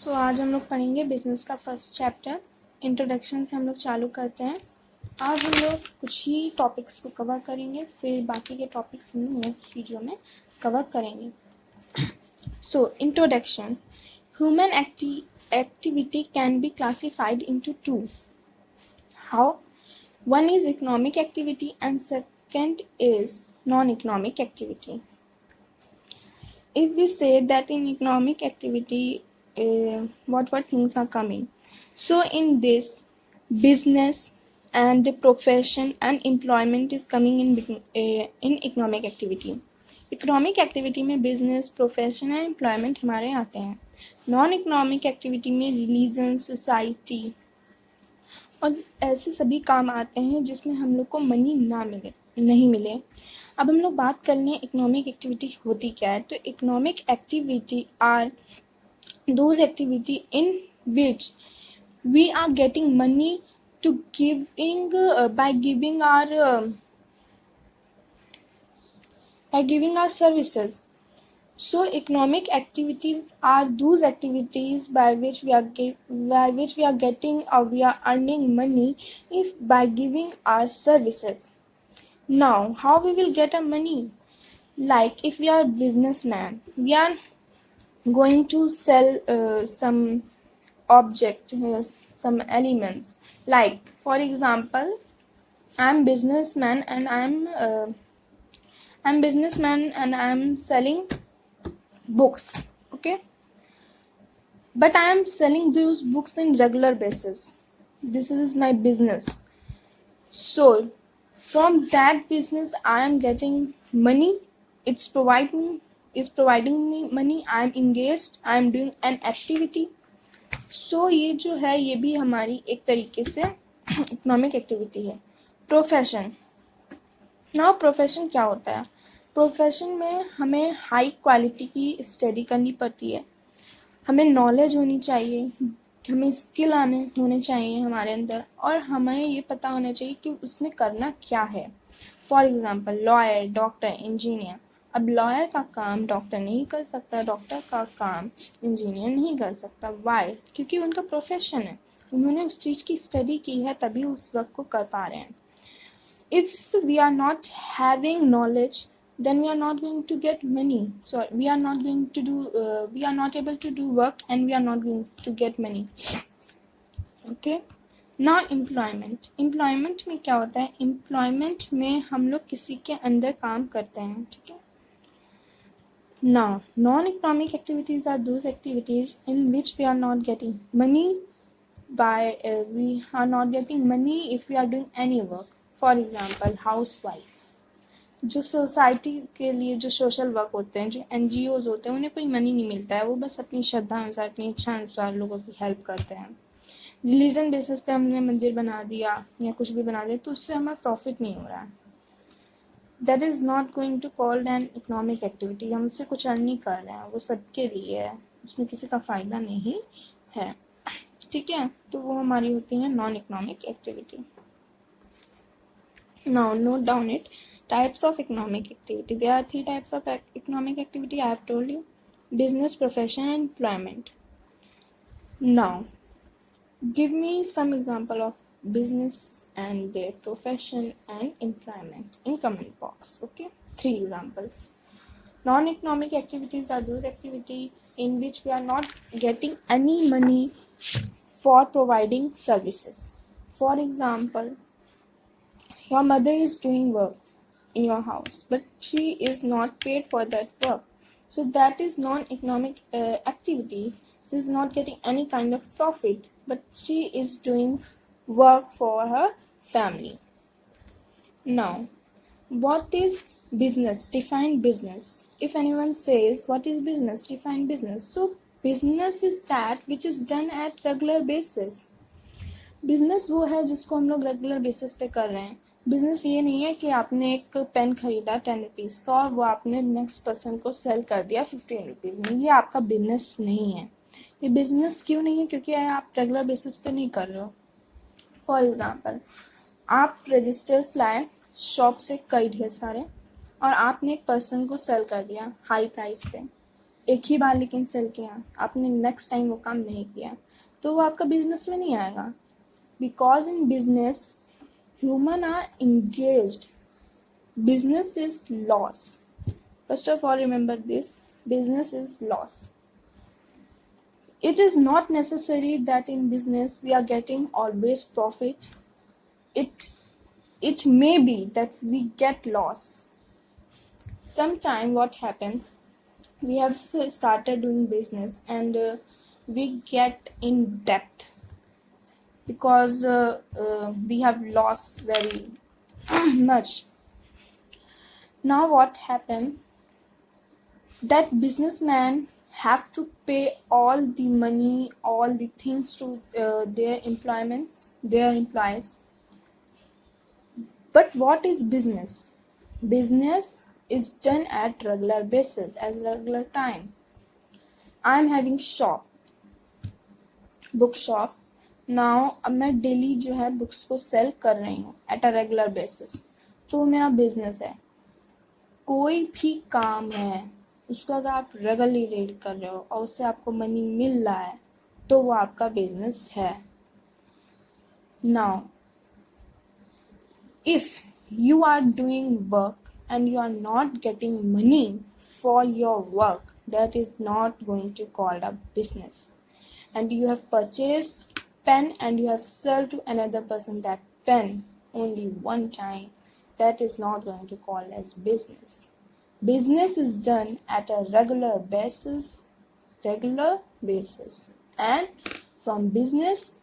आज हम लोग पढ़ेंगे बिजनेस का फर्स्ट चैप्टर। इंट्रोडक्शन से हम लोग चालू करते हैं। आज हम लोग कुछ ही टॉपिक्स को कवर करेंगे, फिर बाकी के टॉपिक्स हम लोग नेक्स्ट वीडियो में कवर करेंगे। Introduction. Human activity can be classified into two. How? One is economic activity and second is non-economic activity. If we say that in economic activity, what things are coming? So in this, business and the profession and employment is coming in economic activity. Economic activity में business, profession and employment हमारे आते हैं। Non economic activity में religion, society और ऐसे सभी काम आते हैं जिसमें हम लोग को मनी नहीं मिले। अब हम लोग बात कर लें इकोनॉमिक एक्टिविटी होती क्या है। तो economic activity are those activity in which we are getting money to by giving our services. So economic activities are those activities by which we are getting or we are earning money if by giving our services. Now how we will get our money? Like if we are a businessman, we are going to sell some object, some elements. Like for example, I'm businessman and I'm selling books, okay, but I am selling those books in regular basis. This is my business. So from that business I am getting money. It's providing me money. I am engaged, I am doing an activity. ये जो है ये भी हमारी एक तरीके से economic activity है। प्रोफेशन। नाउ प्रोफेशन क्या होता है? प्रोफेशन में हमें हाई क्वालिटी की स्टडी करनी पड़ती है, हमें नॉलेज होनी चाहिए, हमें स्किल होने चाहिए हमारे अंदर, और हमें ये पता होना चाहिए कि उसमें करना क्या है। For example lawyer, doctor, engineer. अब लॉयर का काम डॉक्टर नहीं कर सकता, डॉक्टर का काम इंजीनियर नहीं कर सकता। वाई? क्योंकि उनका प्रोफेशन है, उन्होंने उस चीज़ की स्टडी की है तभी उस वर्क को कर पा रहे हैं। If we are not having knowledge then we are not going to get money. So we are not able to do work and we are not going to get money. Okay. Now employment में क्या होता है? employment में हम लोग किसी के अंदर काम करते हैं, ठीक है। Now non-economic activities are those activities in which we are not getting money we are not getting money if we are doing any work. For example, housewives, जो सोसाइटी के लिए जो सोशल वर्क होते हैं, जो NGOs होते हैं, उन्हें कोई मनी नहीं मिलता है, वो बस अपनी श्रद्धा अनुसार, अपनी इच्छा अनुसार लोगों की हेल्प करते हैं। रिलीजन बेसिस पे हमने मंदिर बना दिया या कुछ भी बना दिया तो उससे हमें प्रॉफिट नहीं हो रहा है। That is not going to called an economic activity. हम उससे कुछ अर्न नहीं कर रहे हैं, वो सबके लिए है, उसमें किसी का फ़ायदा नहीं है, ठीक है। तो वो हमारी होती है non economic activity. Now note down it. Types of economic activity. There are 3 types of economic activity I have told you: business, profession and employment. Now give me some example of business and profession and employment in comment box. Okay, 3 examples. Non-economic activities are those activities in which we are not getting any money for providing services. For example, your mother is doing work in your house, but she is not paid for that work. So that is non-economic activity. She is not getting any kind of profit, but she is doing work for her family. Now, what is business? Define business. If anyone says, what is business? Define business. So business is that which is done at regular basis. Business वो है जिसको हम लोग regular basis पे कर रहे हैं। Business ये नहीं है कि आपने एक पेन खरीदा 10 रुपीज़ का और वो आपने नेक्स्ट पर्सन को सेल कर दिया 15 रुपीज़ में। ये आपका बिजनेस नहीं है। ये बिजनेस क्यों नहीं है? क्योंकि आप रेगुलर बेसिस पे नहीं कर रहे हो। फॉर एग्जांपल, आप रजिस्टर्स लाए शॉप से कई ढेर सारे और आपने एक पर्सन को सेल कर दिया हाई प्राइस पे। एक ही बार लेकिन सेल किया, आपने नेक्स्ट टाइम वो काम नहीं किया, तो वो आपका बिजनेस में नहीं आएगा। Because in business human are engaged. Business is loss. First of all, remember this: business is loss. It is not necessary that in business we are getting always profit. It may be that we get loss. Sometime what happened, we have started doing business and we get in debt because we have lost very much. Now what happened, that businessman have to pay all the money, all the things to their employees. But what is business? Business is done at regular basis, as regular time. I am having shop, book shop. Now अब मैं daily जो है books को cell कर रही हूँ at a regular basis, तो मेरा बिजनेस है। कोई भी काम है उसको अगर आप रेगुलरली रीड कर रहे हो और उससे आपको मनी मिल रहा है तो वो आपका बिजनेस है। Now if you are doing work and you are not getting money for your work, that is not going to call a business. And you have purchased pen and you have sold to another person that pen only one time, that is not going to call as business. Business is done at a regular basis, and from business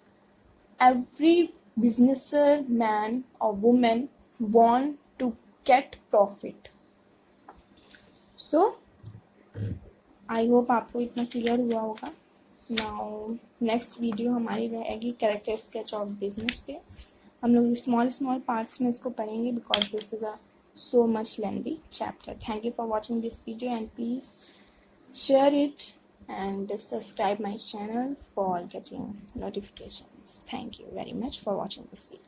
every businessman or woman want to get profit. So I hope आपको इतना clear हुआ होगा। Now next video हमारी रहेगी character sketch of business पे। हम लोग small parts में इसको पढ़ेंगे because this is a so much lengthy chapter. Thank you for watching this video and please share it and subscribe my channel for getting notifications. Thank you very much for watching this video.